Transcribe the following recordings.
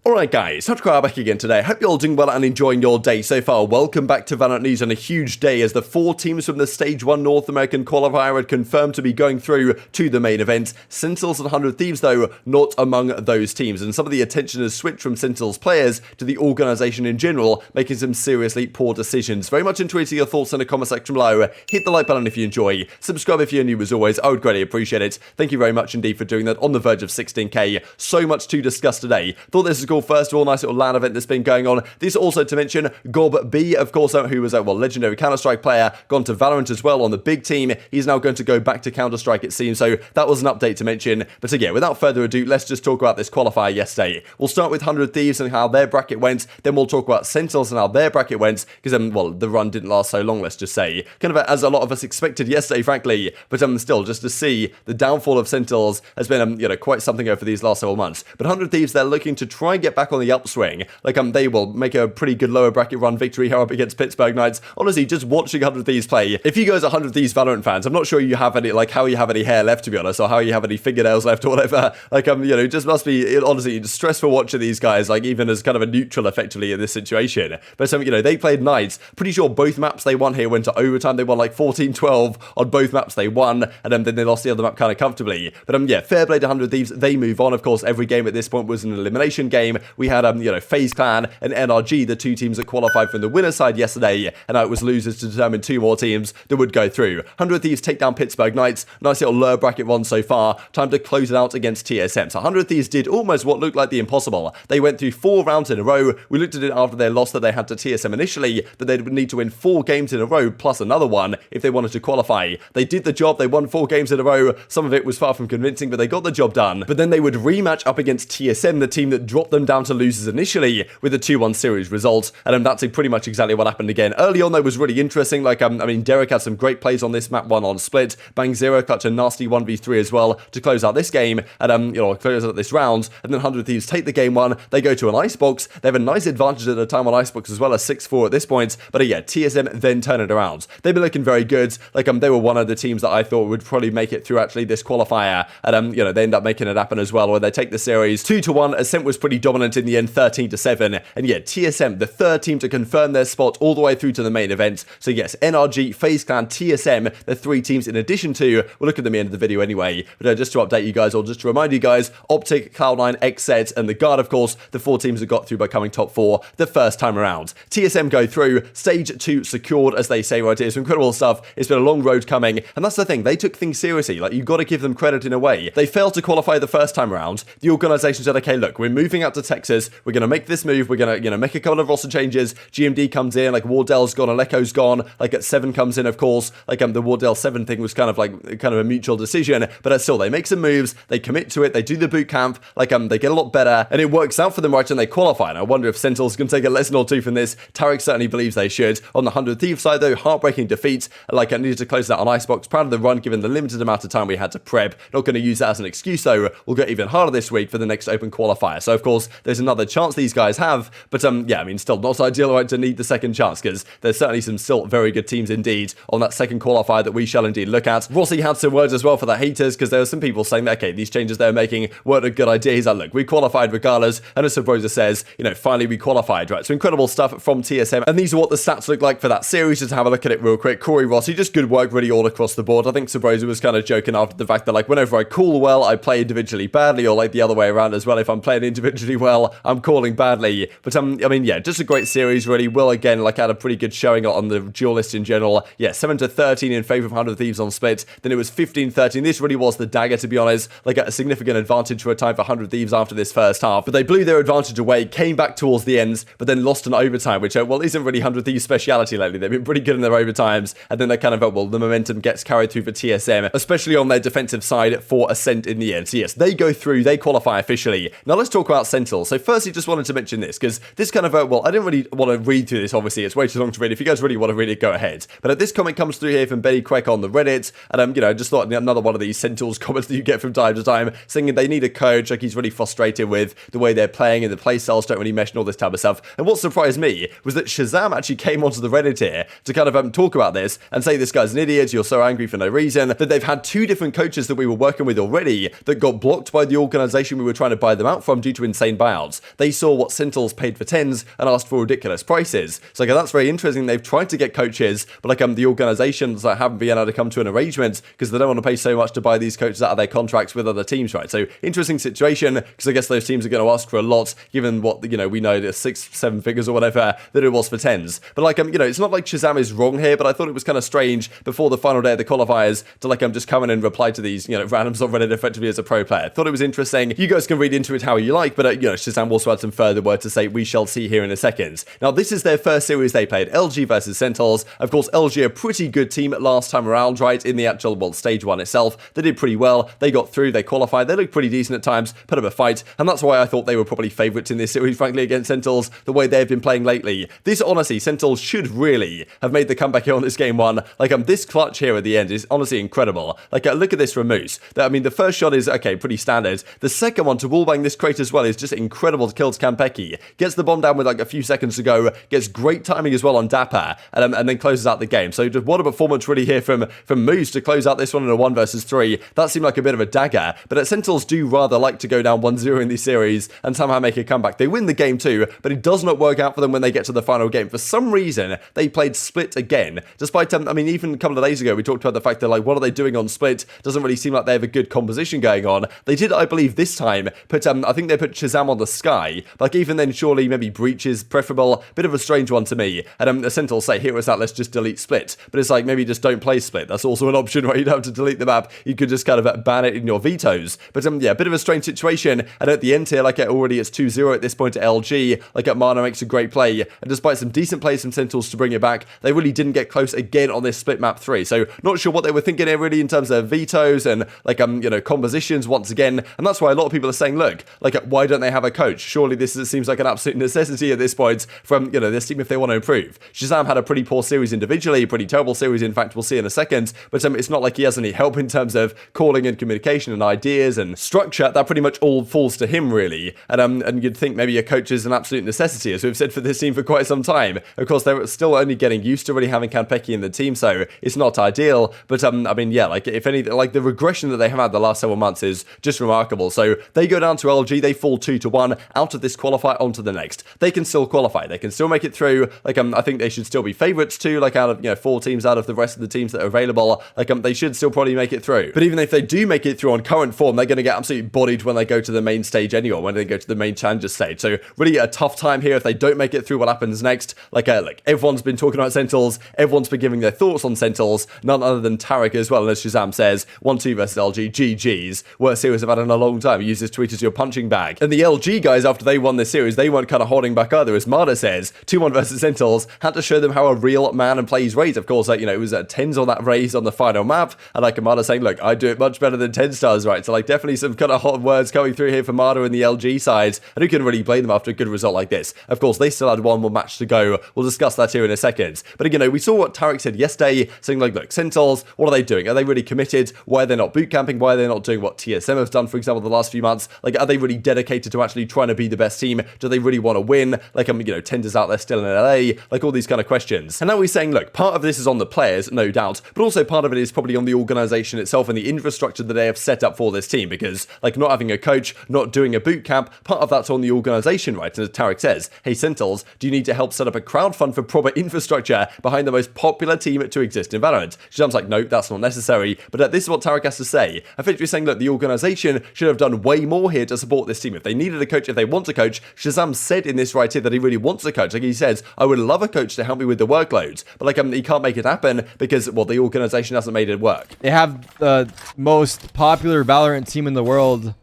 Alright guys, TacticalRab back again today. Hope you're all doing well and enjoying your day so far. Welcome back to VALORANT News on a huge day as the 4 teams from the Stage 1 North American Qualifier had confirmed to be going through to the main event. Sentinels and 100 Thieves though, not among those teams, and some of the attention has switched from Sentinels players to the organisation in general, making some seriously poor decisions. Very much enjoy your thoughts in the comment section below. Hit the like button if you enjoy. Subscribe if you're new as always, I would greatly appreciate it. Thank you very much indeed for doing that on the verge of 16k. So much to discuss today. Thought this was cool. First of all, nice little LAN event that's been going on. This also to mention Gambit, of course, who was a legendary Counter-Strike player, gone to VALORANT as well on the big team. He's now going to go back to Counter-Strike, it seems. So that was an update to mention. But again, without further ado, let's just talk about this qualifier yesterday. We'll start with 100 Thieves and how their bracket went. Then we'll talk about Sentinels and how their bracket went. Because, the run didn't last so long, let's just say. Kind of as a lot of us expected yesterday, frankly. But still, just to see the downfall of Sentinels has been, quite something over these last several months. But 100 Thieves, they're looking to try and get back on the upswing. They will make a pretty good lower bracket run victory here up against Pittsburgh Knights. Honestly, just watching 100 Thieves play, if you guys are 100 Thieves Valorant fans, I'm not sure you have any, how you have any hair left, to be honest, or how you have any fingernails left or whatever. It just must be, honestly, stressful watching these guys, even as kind of a neutral, effectively, in this situation. But, they played Knights. Pretty sure both maps they won here went to overtime. They won, 14-12 on both maps they won, and then they lost the other map kind of comfortably. But, fair play to 100 Thieves. They move on. Of course, every game at this point was an elimination game. We had, FaZe Clan and NRG, the 2 teams that qualified from the winner's side yesterday, and now it was losers to determine 2 more teams that would go through. 100 Thieves take down Pittsburgh Knights. Nice little lower bracket one so far. Time to close it out against TSM. So 100 Thieves did almost what looked like the impossible. They went through 4 rounds in a row. We looked at it after their loss that they had to TSM initially, that they would need to win 4 games in a row plus another one if they wanted to qualify. They did the job. They won 4 games in a row. Some of it was far from convincing, but they got the job done. But then they would rematch up against TSM, the team that dropped them down to losers initially, with a 2-1 series result, and that's pretty much exactly what happened again. Early on, though, was really interesting. Derek had some great plays on this map, one on split. Bang Zero clutch a nasty 1v3 as well to close out this game, and close out this round, and then 100 Thieves take the game 1. They go to an icebox. They have a nice advantage at the time on icebox as well, as 6-4 at this point, but TSM then turn it around. They've been looking very good. They were one of the teams that I thought would probably make it through actually this qualifier, and they end up making it happen as well, where they take the series 2-1. Ascent was pretty dominant in the end, 13-7, and TSM, the 3rd team to confirm their spot all the way through to the main event. So yes, NRG, FaZe Clan, TSM, the 3 teams in addition to, we'll look at them at the end of the video anyway, but just to update you guys, or just to remind you guys, Optic, Cloud9, XZ, and the Guard, of course, the 4 teams that got through by coming top 4 the first time around. TSM go through, stage 2 secured, as they say right here. Some incredible stuff. It's been a long road coming, and that's the thing, they took things seriously. You've got to give them credit in a way. They failed to qualify the first time around. The organisation said, okay, look, we're moving out to Texas, we're going to make this move, we're going to, make a couple of roster changes. GMD comes in, Wardell's gone, Aleko's gone, at 7 comes in, of course, the Wardell 7 thing was kind of a mutual decision, but still, they make some moves, they commit to it, they do the boot camp, they get a lot better, and it works out for them, right, and they qualify. And I wonder if Sentinels can take a lesson or 2 from this. Tarik certainly believes they should. On the 100 Thieves side, though, heartbreaking defeat. I needed to close that on icebox. Proud of the run, given the limited amount of time we had to prep. Not going to use that as an excuse, though. We'll get even harder this week for the next open qualifier. So, of course, there's another chance these guys have, but, still not ideal, right, to need the second chance, because there's certainly some still very good teams indeed on that second qualifier that we shall indeed look at. Rossi had some words as well for the haters, because there were some people saying that, okay, these changes they're making weren't a good idea. He's like, look, we qualified regardless, and as Sabrosa says, finally we qualified, right? So incredible stuff from TSM, and these are what the stats look like for that series. Just have a look at it real quick. Corey Rossi, just good work really all across the board. I think Sabrosa was kind of joking after the fact that, whenever I call well, I play individually badly, or the other way around as well. If I'm playing individually well, I'm calling badly. But, just a great series, really. Will, again, had a pretty good showing on the duel list in general. 7-13 in favour of 100 Thieves on split. Then it was 15-13. This really was the dagger, to be honest. A significant advantage for a time for 100 Thieves after this first half. But they blew their advantage away, came back towards the ends, but then lost an overtime, which, isn't really 100 Thieves' speciality lately. They've been pretty good in their overtimes, and then they kind of, the momentum gets carried through for TSM, especially on their defensive side for Ascent in the end. So yes, they go through, they qualify officially. Now let's talk about Sentinels. So firstly, just wanted to mention this, because this kind of, I didn't really want to read through this, obviously. It's way too long to read. If you guys really want to read it, go ahead. But this comment comes through here from Betty Queck on the Reddit, and I just thought another one of these Sentinels comments that you get from time to time, saying they need a coach, he's really frustrated with the way they're playing and the play styles don't really mesh and all this type of stuff. And what surprised me was that ShahZaM actually came onto the Reddit here to kind of talk about this and say this guy's an idiot, you're so angry for no reason, that they've had 2 different coaches that we were working with already that got blocked by the organisation we were trying to buy them out from due to insane buyouts. They saw what Sentinels paid for TenZ and asked for ridiculous prices. So like, that's very interesting. They've tried to get coaches, but like the organizations that haven't been able to come to an arrangement because they don't want to pay so much to buy these coaches out of their contracts with other teams, right? So interesting situation, because I guess those teams are going to ask for a lot, given what, we know, the 6-7 figures or whatever that it was for TenZ. But like, it's not like ShahZaM is wrong here, but I thought it was kind of strange before the final day of the qualifiers to like, just come in and reply to these, randoms on Reddit effectively as a pro player. Thought it was interesting. You guys can read into it how you like, but ShahZaM also had some further word to say. We shall see here in a second. Now, this is their first series they played, LG versus Sentinels. Of course, LG a pretty good team last time around, right? In the actual, well, stage 1 itself, they did pretty well. They got through, they qualified, they looked pretty decent at times, put up a fight, and that's why I thought they were probably favourites in this series, frankly, against Sentinels, the way they've been playing lately. This, honestly, Sentinels should really have made the comeback here on this game 1. Like, this clutch here at the end is honestly incredible. Like, look at this from Moose. The first shot is, okay, pretty standard. The second one to wallbang this crate as well is just incredible. Kills Campeki, gets the bomb down with like a few seconds to go, gets great timing as well on dapr, and then closes out the game. So just what a performance really here from Moose to close out this one in a 1 versus 3. That seemed like a bit of a dagger, but Sentinels do rather like to go down 1-0 in this series and somehow make a comeback. They win the game too, but it does not work out for them when they get to the final game. For some reason, they played split again, despite, even a couple of days ago, we talked about the fact that, like, what are they doing on split? Doesn't really seem like they have a good composition going on. They did, I believe, this time put, I think they put ShahZaM on the Sky. Like, even then, surely maybe Breach is preferable. Bit of a strange one to me. And the Sentinels say, here is that, let's just delete split. But it's like, maybe just don't play split. That's also an option where you don't have to delete the map. You could just kind of ban it in your vetoes. But yeah, bit of a strange situation. And at the end here, like, already it's 2-0 at this point to LG. Like, Mana makes a great play. And despite some decent plays from Sentinels to bring it back, they really didn't get close again on this split map 3. So not sure what they were thinking here really in terms of vetoes and like, compositions once again. And that's why a lot of people are saying, look, like, why don't they have a coach? Surely this seems like an absolute necessity at this point from, this team if they want to improve. ShahZaM had a pretty poor series individually, pretty terrible series, in fact, we'll see in a second, but it's not like he has any help in terms of calling and communication and ideas and structure. That pretty much all falls to him, really. And you'd think maybe a coach is an absolute necessity, as we've said for this team for quite some time. Of course, they're still only getting used to really having Campeki in the team, so it's not ideal, but yeah, like, if anything, like, the regression that they have had the last several months is just remarkable. So they go down to LG, they fall 2-1 out of this qualifier onto the next. They can still qualify, they can still make it through. Like, I think they should still be favorites too, like, out of 4 teams out of the rest of the teams that are available. Like, they should still probably make it through. But even if they do make it through on current form, they're going to get absolutely bodied when they go to the main stage anyway, when they go to the main challenger stage. So really a tough time here if they don't make it through. What happens next? Like everyone's been talking about Sentinels, everyone's been giving their thoughts on Sentinels, none other than Tarik as well. And as ShahZaM says, 1-2 versus LG, GG's, worst series I've had in a long time. Use this tweet as your punching bag. And the LG guys, after they won this series, they weren't kind of holding back either. As Mada says, 2-1 versus Sentinels, had to show them how a real man and plays raise. Of course, like, it was TenZ on that raise on the final map, and like Mada saying, look, I do it much better than TenZ does, right? So like, definitely some kind of hot words coming through here for Mada and the LG side, and who can really blame them after a good result like this? Of course, they still had one more match to go. We'll discuss that here in a second. But again, we saw what Tarik said yesterday, saying like, look, Sentinels, what are they doing? Are they really committed? Why are they not boot camping? Why are they not doing what TSM have done, for example, the last few months? Like, are they really dedicated to actually trying to be the best team? Do they really want to win? Like, TenZ is out there still in LA, like all these kind of questions. And now we're saying, look, part of this is on the players, no doubt, but also part of it is probably on the organization itself and the infrastructure that they have set up for this team, because like not having a coach, not doing a boot camp, part of that's on the organization, right? And as Tarik says, hey, Sentinels, do you need to help set up a crowdfund for proper infrastructure behind the most popular team to exist in Valorant? ShahZaM's like, no, that's not necessary. But this is what Tarik has to say. Effectively saying, look, the organization should have done way more here to support this team. If they needed a coach, if they want a coach, ShahZaM said in this right here that he really wants a coach. Like he says, I would love a coach to help me with the workloads, but like he can't make it happen because, well, the organization hasn't made it work. They have the most popular Valorant team in the world.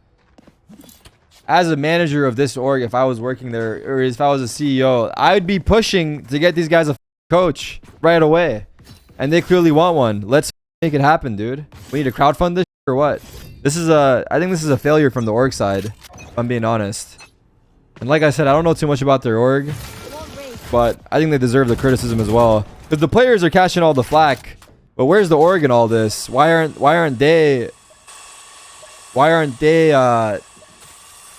As a manager of this org, if I was working there, or if I was a CEO, I'd be pushing to get these guys a coach right away. And they clearly want one. Let's make it happen, dude. We need to crowdfund this or what? I think this is a failure from the org side, if I'm being honest. And like I said, I don't know too much about their org, but I think they deserve the criticism as well. Because the players are catching all the flack. But where's the org in all this? Why aren't they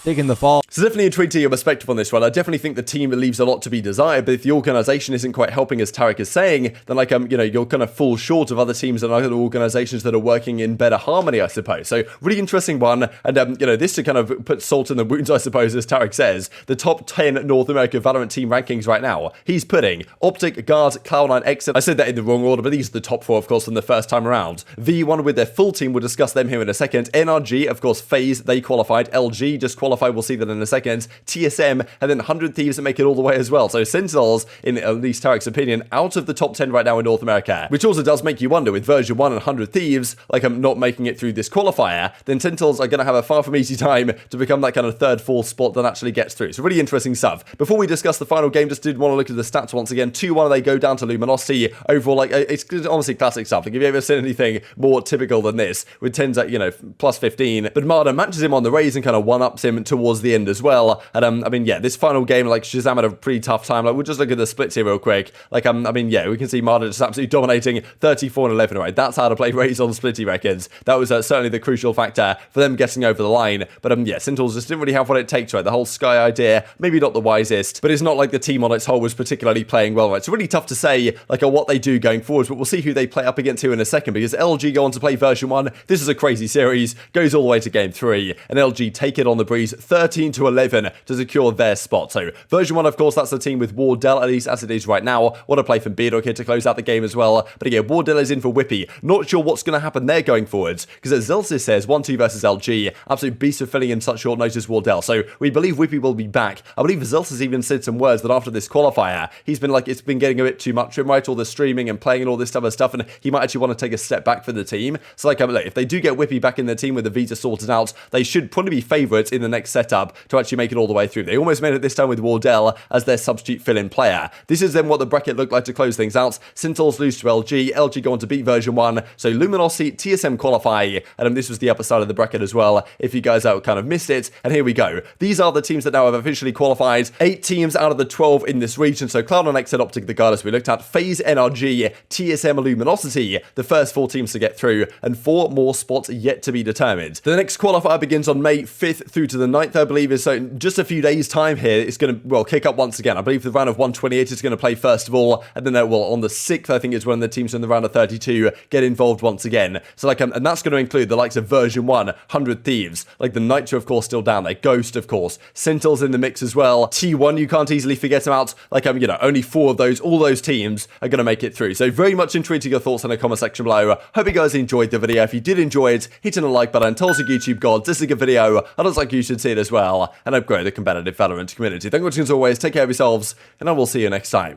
taking the fall. So definitely intrigued your perspective on this one. I definitely think the team leaves a lot to be desired, but if the organization isn't quite helping, as Tarik is saying, then like you know, you'll kind of fall short of other teams and other organizations that are working in better harmony, I suppose. So really interesting one, and you know, this to kind of put salt in the wounds, I suppose, as Tarik says, the top 10 North American Valorant team rankings right now. He's putting Optic, Guard, Cloud9, Exit. I said that in the wrong order, but these are the top 4, of course, from the first time around. V1 with their full team, we'll discuss them here in a second. NRG, of course, FaZe, they qualified. LG just qualified, we'll see that in a second. TSM, and then 100 Thieves that make it all the way as well. So Sentinels, in at least Tarik's opinion, out of the top 10 right now in North America, which also does make you wonder, with version 1 and 100 Thieves, like I'm not making it through this qualifier, then Sentinels are going to have a far from easy time to become that kind of third, fourth spot that actually gets through. So really interesting stuff. Before we discuss the final game, just did want to look at the stats once again. 2-1, they go down to Luminosity. Overall, like, it's honestly classic stuff. Like, have you ever seen anything more typical than this? With TenZ at, you know, plus 15. But Marder matches him on the raise and kind of one-ups him towards the end as well. And, I mean, yeah, this final game, like, ShahZaM had a pretty tough time. Like, we'll just look at the splits here real quick. Like, I mean, yeah, we can see Marder just absolutely dominating 34 and 11, right? That's how to play raise on splitty records. That was certainly the crucial factor for them getting over the line. But, yeah, Sentinels just didn't really have what it takes, right? The whole Sky idea, maybe not the wisest, but it's not like the team on its whole was particularly playing well, right? It's really tough to say, like, what they do going forwards, but we'll see who they play up against here in a second, because LG go on to play version 1. This is a crazy series, goes all the way to game 3, and LG take it on the breeze 13 to 11 to secure their spot. So version 1, of course, that's the team with Wardell, at least as it is right now. What a play from Beardog here to close out the game as well. But again, Wardell is in for Whippy. Not sure what's going to happen there going forwards, because as Zelsis says, 1-2 versus LG, absolute beast of filling in such short notice Wardell. So we believe Whippy will be back. I believe Zelsis even said some words that after this qualifier, he's been like, it's been getting a bit too much for him, right? All the streaming and playing and all this other stuff, and he might actually want to take a step back for the team. So like, look, if they do get Whippy back in the team with the visa sorted out, they should probably be favourites in the next setup to actually make it all the way through. They almost made it this time with Wardell as their substitute fill-in player. This is then what the bracket looked like to close things out. Sentinels lose to LG. LG go on to beat version 1. So Luminosity, TSM qualify, and this was the upper side of the bracket as well, if you guys out kind of missed it. And here we go. These are the teams that now have officially qualified. 8 teams out of the 12 in this region. So Cloud9, Exit, Optic, the Guard, as we looked at, FaZe, NRG, TSM, Luminosity, the first 4 teams to get through, and 4 more spots yet to be determined. The next qualifier begins on May 5th through to the 9th, I believe, is so in just a few days' time here, it's going to, well, kick up once again. I believe the round of 128 is going to play first of all, and then, well, on the 6th, I think is when the teams in the round of 32 get involved once again. So, like, and that's going to include the likes of version 1, 100 Thieves, like the Nitro, of course, still down there, Ghost, of course, Sentinels in the mix as well, T1, you can't easily forget about, like, you know, only 4 of those, all those teams are going to make it through. So very much intrigued to your thoughts in the comment section below. Hope you guys enjoyed the video. If you did enjoy it, hit on a like button, tell us your YouTube gods, this is a good video, I don't like you should see it as well, and upgrade the competitive Valorant community. Thank you for watching as always, take care of yourselves, and I will see you next time.